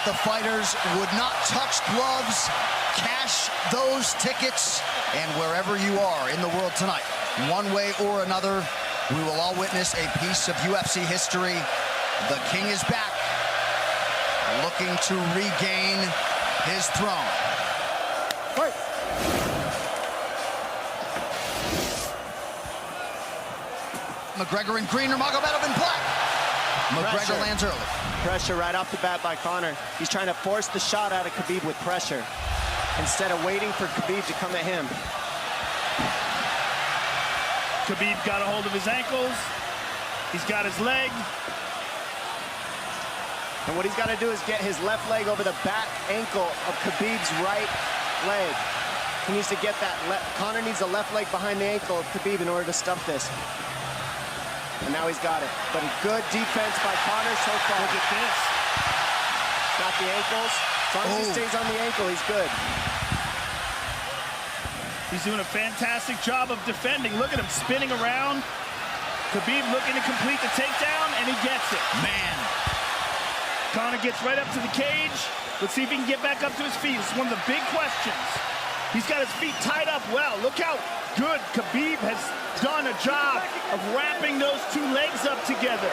the fighters would not touch gloves, cash those tickets, and wherever you are in the world tonight, one way or another, we will all witness a piece of UFC history. The King is back, looking to regain his throne. Fight. McGregor in green, Nurmagomedov in black. McGregor Pressure. lands early. Pressure right off the bat by Conor. He's trying to force the shot out of Khabib with pressure instead of waiting for Khabib to come at him. Khabib got a hold of his ankles. He's got his leg. And what he's got to do is get his left leg over the back ankle of Khabib's right leg. He needs to get that. Conor needs the left leg behind the ankle of Khabib in order to stuff this. And now he's got it. But a good defense by Conor so far. Look at this. Got the ankles. As long as he stays on the ankle, he's good. He's doing a fantastic job of defending. Look at him spinning around. Khabib looking to complete the takedown, and he gets it. Man. Conor gets right up to the cage. Let's see if he can get back up to his feet. It's one of the big questions. He's got his feet tied up well. Look how good Khabib has done a job of wrapping those two legs up together.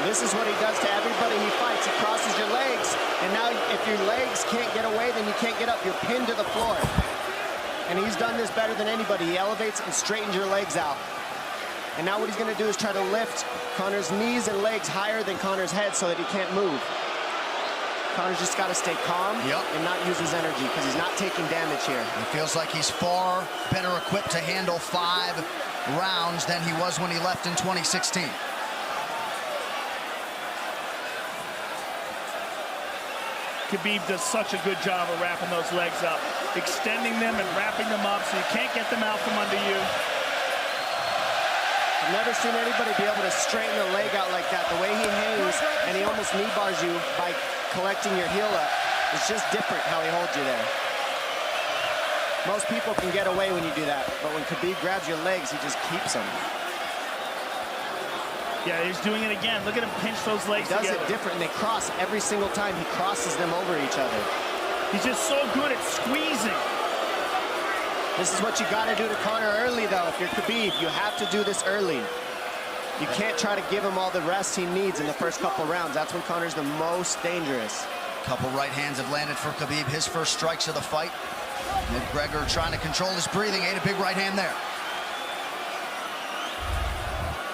This is what he does to everybody he fights. He crosses your legs, and now if your legs can't get away, then you can't get up. You're pinned to the floor. And he's done this better than anybody. He elevates and straightens your legs out. And now what he's going to do is try to lift Conor's knees and legs higher than Conor's head so that he can't move. Conor's just got to stay calm and not use his energy because he's not taking damage here. It feels like he's far better equipped to handle 5 rounds than he was when he left in 2016. Khabib does such a good job of wrapping those legs up, extending them and wrapping them up so you can't get them out from under you. I've never seen anybody be able to straighten a leg out like that. The way he hangs, and he almost knee bars you by collecting your heel up. It's just different how he holds you there. Most people can get away when you do that, but when Khabib grabs your legs, he just keeps them. Yeah, he's doing it again. Look at him pinch those legs He does together. it different, and they cross every single time. He crosses them over each other. He's just so good at squeezing. This is what you got to do to Conor early, though. If you're Khabib, you have to do this early. You can't try to give him all the rest he needs in the first couple rounds. That's when Conor's the most dangerous. Couple right hands have landed for Khabib. His first strikes of the fight. McGregor trying to control his breathing. Ate a big right hand there.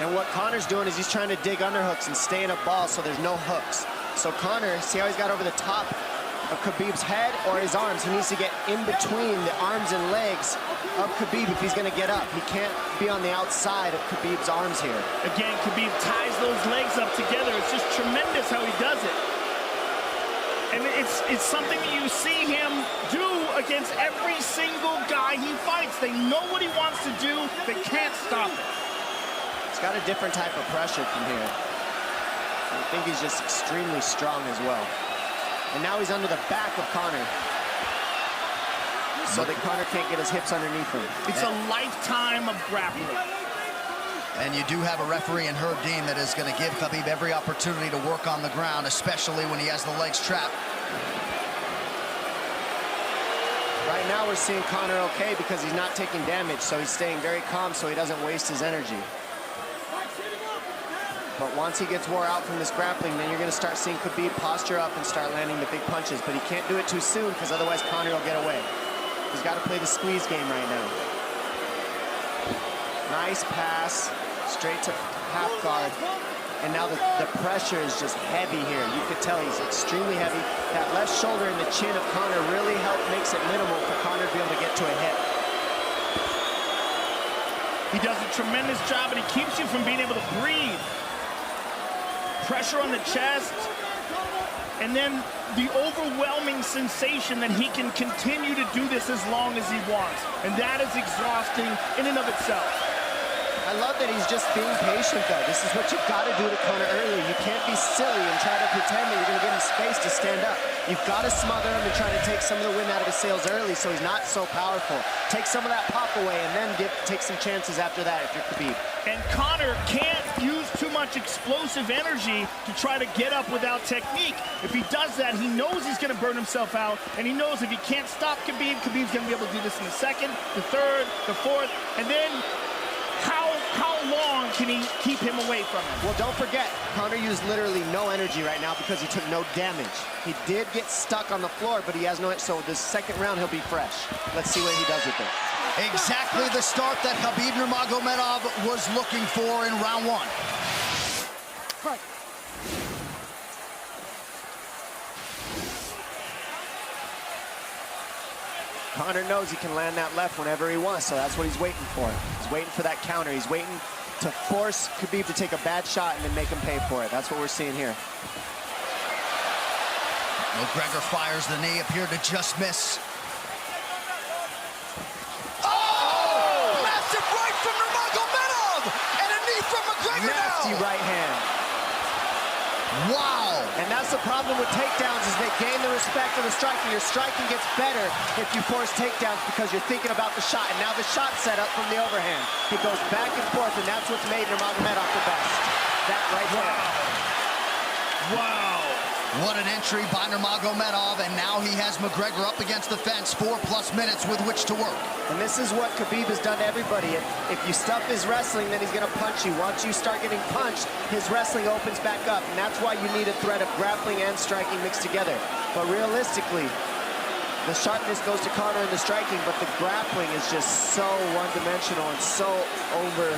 And what Conor's doing is he's trying to dig underhooks and stay in a ball so there's no hooks. So Conor, see how he's got over the top of Khabib's head or his arms? He needs to get in between the arms and legs of Khabib if he's going to get up. He can't be on the outside of Khabib's arms here. Again, Khabib ties those legs up together. It's just tremendous how he does it. And it's something that you see him do against every single guy he fights. They know what he wants to do. They can't stop it. He's got a different type of pressure from here. I think he's just extremely strong as well. And now he's under the back of Conor, so that Conor can't get his hips underneath him. It's a lifetime of grappling. And you do have a referee in Herb Dean that is going to give Khabib every opportunity to work on the ground, especially when he has the legs trapped. Right now we're seeing Conor okay because he's not taking damage, so he's staying very calm so he doesn't waste his energy. But once he gets wore out from this grappling, then you're going to start seeing Khabib posture up and start landing the big punches. But he can't do it too soon because otherwise Conor will get away. He's got to play the squeeze game right now. Nice pass, straight to half guard. And now the pressure is just heavy here. You could tell he's extremely heavy. That left shoulder and the chin of Conor really makes it minimal for Conor to be able to get to a hit. He does a tremendous job, and he keeps you from being able to breathe. Pressure on the chest, and then the overwhelming sensation that he can continue to do this as long as he wants. And that is exhausting in and of itself. I love that he's just being patient, though. This is what you've got to do to Conor early. You can't be silly and try to pretend that you're going to give him space to stand up. You've got to smother him and try to take some of the wind out of his sails early so he's not so powerful. Take some of that pop away and then take some chances after that if you're Khabib. And Conor can't use too much explosive energy to try to get up without technique. If he does that, he knows he's going to burn himself out, and he knows if he can't stop Khabib, Khabib's going to be able to do this in the second, the third, the fourth, and then how long can he keep him away from him? Well, don't forget, Conor used literally no energy right now because he took no damage. He did get stuck on the floor, but he has no, so this second round he'll be fresh. Let's see what he does with it. Exactly the start that Khabib Nurmagomedov was looking for in round one. Right. Conor knows he can land that left whenever he wants, so that's what he's waiting for. He's waiting for that counter. He's waiting to force Khabib to take a bad shot and then make him pay for it. That's what we're seeing here. McGregor fires the knee, appeared to just miss. Massive right from Nurmagomedov! And a knee from McGregor Nasty now! right hand. Wow! And that's the problem with takedowns is they gain the respect of the striking. Your striking gets better if you force takedowns because you're thinking about the shot. And now the shot's set up from the overhand. He goes back and forth, and that's what's made Nurmagomedov the best. That right there. Wow. What an entry by Nurmagomedov, and now he has McGregor up against the fence, 4+ minutes with which to work. And this is what Khabib has done to everybody. If you stuff his wrestling, then he's going to punch you. Once you start getting punched, his wrestling opens back up, and that's why you need a threat of grappling and striking mixed together. But realistically, the sharpness goes to Conor in the striking, but the grappling is just so one-dimensional and so over.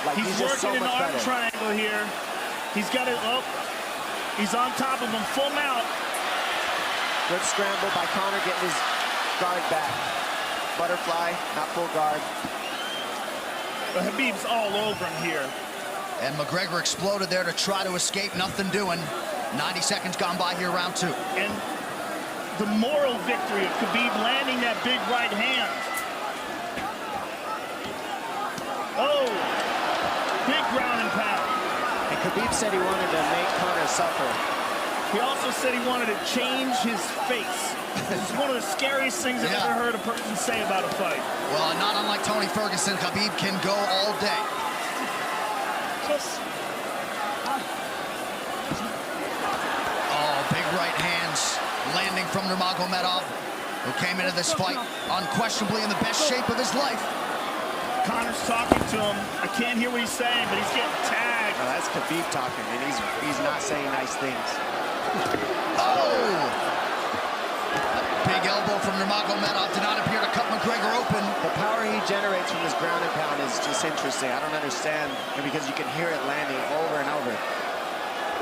Like he's just so working much an arm better. triangle here. He's got it up. He's on top of him, full mount. Good scramble by Conor, getting his guard back. Butterfly, not full guard. But Khabib's all over him here. And McGregor exploded there to try to escape, nothing doing. 90 seconds gone by here, round two. And the moral victory of Khabib landing that big right hand. Oh, big ground and pound. And Khabib said he wanted to make Conor suffer. He also said he wanted to change his face. This is one of the scariest things I've ever heard a person say about a fight. Well, not unlike Tony Ferguson, Khabib can go all day. Oh, big right hands landing from Nurmagomedov, who came into this fight unquestionably in the best shape of his life. Conor's talking to him. I can't hear what he's saying, but he's getting tagged. No, that's Khabib talking, and he's not saying nice things. Oh! Big elbow from Nurmagomedov did not appear to cut McGregor open. The power he generates from this ground and pound is just interesting. I don't understand, because you can hear it landing over and over.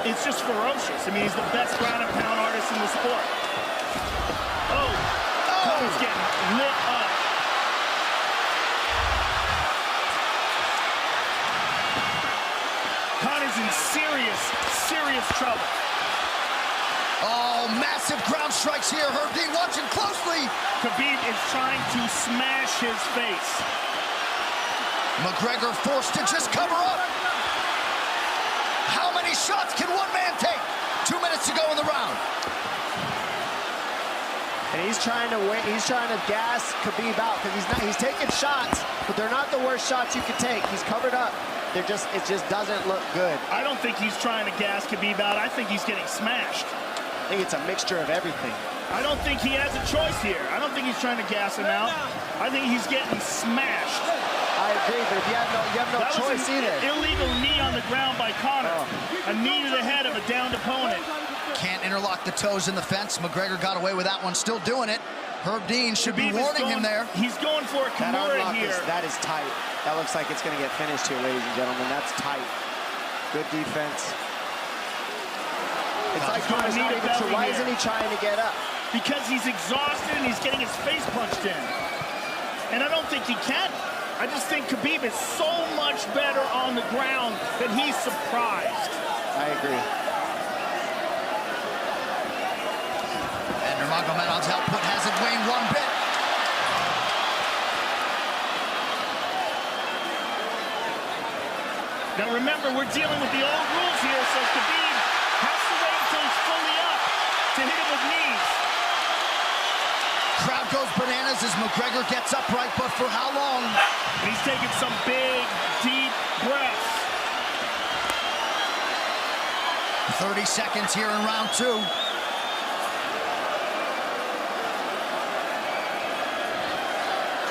It's just ferocious. I mean, he's the best ground and pound artist in the sport. Oh! Conor's getting lit up. Conor's in serious trouble. Oh, massive ground strikes here. Herb Dean watching closely. Khabib is trying to smash his face. McGregor forced to just cover up. How many shots can one man take? 2 minutes to go in the round. And he's trying to wait. He's trying to gas Khabib out because he's taking shots, but they're not the worst shots you could take. He's covered up. It just doesn't look good. I don't think he's trying to gas Khabib out. I think he's getting smashed. I think it's a mixture of everything. I don't think he has a choice here. I don't think he's trying to gas him out. I think he's getting smashed. I agree, but if you have no choice either. Illegal knee on the ground by Conor. A knee to the head of a downed opponent. Can't interlock the toes in the fence. McGregor got away with that one, still doing it. Herb Dean should be warning him there. He's going for a Kimura here. That is tight. That looks like it's going to get finished here, ladies and gentlemen. That's tight. Good defense. It's like Conor's not even sure. Why isn't he trying to get up? Because he's exhausted and he's getting his face punched in. And I don't think he can. I just think Khabib is so much better on the ground that he's surprised. I agree. And Nurmagomedov's output hasn't waned one bit. Now remember, we're dealing with the old rules here, so Khabib has to wait until he's fully up to hit him with knees. Crowd goes bananas as McGregor gets upright, but for how long? And he's taking some big, deep breaths. 30 seconds here in round 2.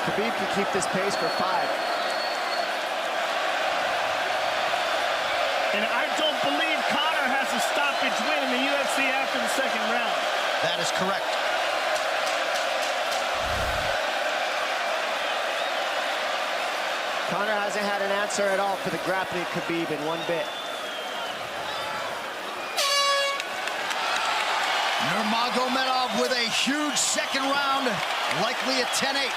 Khabib can keep this pace for 5. And I don't believe Conor has a stoppage win in the UFC after the second round. That is correct. Conor hasn't had an answer at all for the grappling Khabib in one bit. Nurmagomedov with a huge second round, likely a 10-8.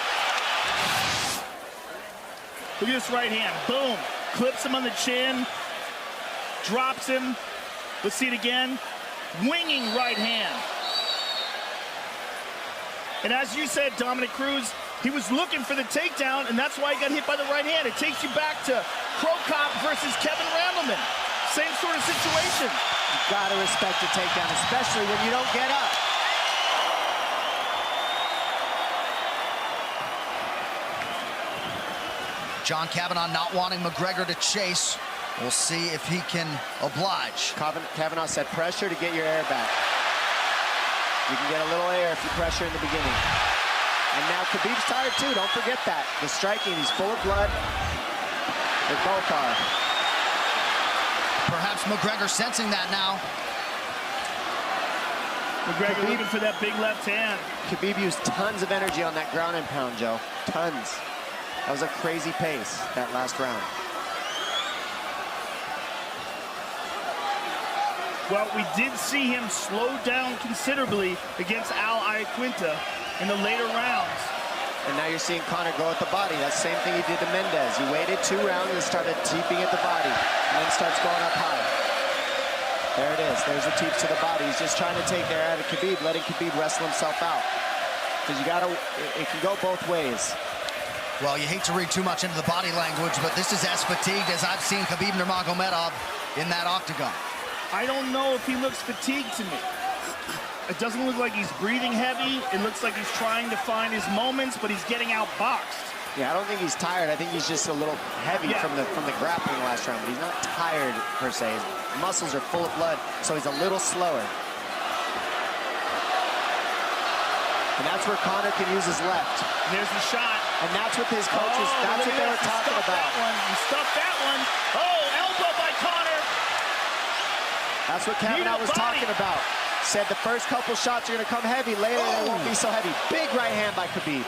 Look at this right hand. Boom. Clips him on the chin. Drops him. Let's see it again. Winging right hand. And as you said, Dominic Cruz, he was looking for the takedown, and that's why he got hit by the right hand. It takes you back to Crow Cop versus Kevin Randleman. Same sort of situation. You've got to respect the takedown, especially when you don't get up. John Kavanagh not wanting McGregor to chase. We'll see if he can oblige. Kavanagh said pressure to get your air back. You can get a little air if you pressure in the beginning. And now Khabib's tired too, don't forget that. The striking, he's full of blood. They both are. Perhaps McGregor sensing that now. McGregor looking for that big left hand. Khabib used tons of energy on that ground and pound, Joe. Tons. That was a crazy pace, that last round. Well, we did see him slow down considerably against Al Iaquinta in the later rounds. And now you're seeing Conor go at the body. That's the same thing he did to Mendez. He waited 2 rounds and started teeping at the body, and then starts going up high. There it is. There's the teeps to the body. He's just trying to take air out of Khabib, letting Khabib wrestle himself out. Because you gotta, it can go both ways. Well, you hate to read too much into the body language, but this is as fatigued as I've seen Khabib Nurmagomedov in that octagon. I don't know if he looks fatigued to me. It doesn't look like he's breathing heavy. It looks like he's trying to find his moments, but he's getting outboxed. Yeah, I don't think he's tired. I think he's just a little heavy from the grappling last round, but he's not tired per se. His muscles are full of blood, so he's a little slower. And that's where Conor can use his left. There's the shot. And that's what his coaches, that's what they were talking about. He stuffed that one. Oh, elbow by Conor. That's what Kavanagh was talking about. Said the first couple shots are going to come heavy. Later, they won't be so heavy. Big right hand by Khabib.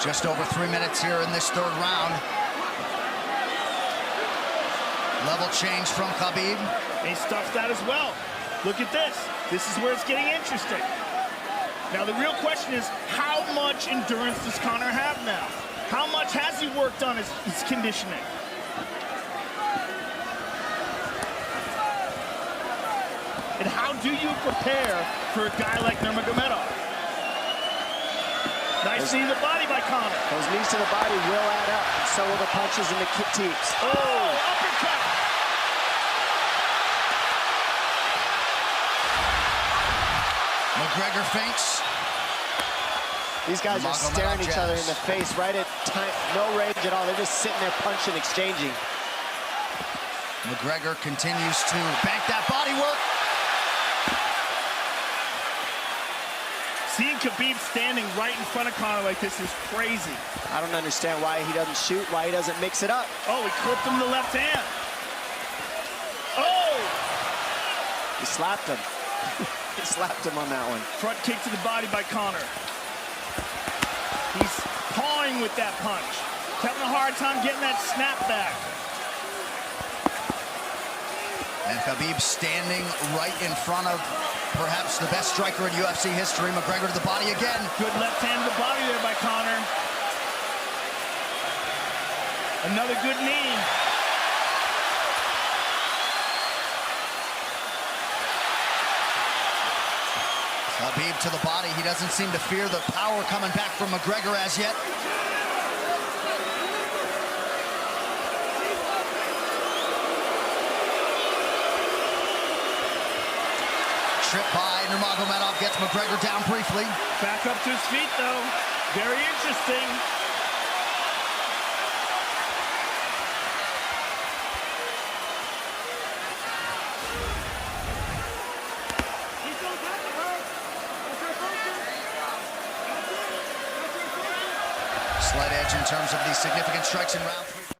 Just over 3 minutes here in this third round. Level change from Khabib. He stuffs that as well. Look at this. This is where it's getting interesting. Now, the real question is, how much endurance does Conor have now? How much has he worked on his conditioning? And how do you prepare for a guy like Nurmagomedov? Nice knee to the body by Conor. Those knees to the body will add up, and so will the punches and the kick teeps. Oh, uppercut. McGregor feints. These guys are staring each other in the face right at time, no range at all. They're just sitting there punching, exchanging. McGregor continues to bank that body work. Seeing Khabib standing right in front of Conor like this is crazy. I don't understand why he doesn't shoot, why he doesn't mix it up. Oh, he clipped him the left hand. Oh! He slapped him. He slapped him on that one. Front kick to the body by Conor. He's pawing with that punch. Having a hard time getting that snap back. And Khabib standing right in front of perhaps the best striker in UFC history. McGregor to the body again. Good left hand to the body there by Conor. Another good knee. Khabib to the body. He doesn't seem to fear the power coming back from McGregor as yet. trip by Nurmagomedov gets McGregor down briefly. Back up to his feet, though. Very interesting. Slight edge in terms of the significant strikes in round 3.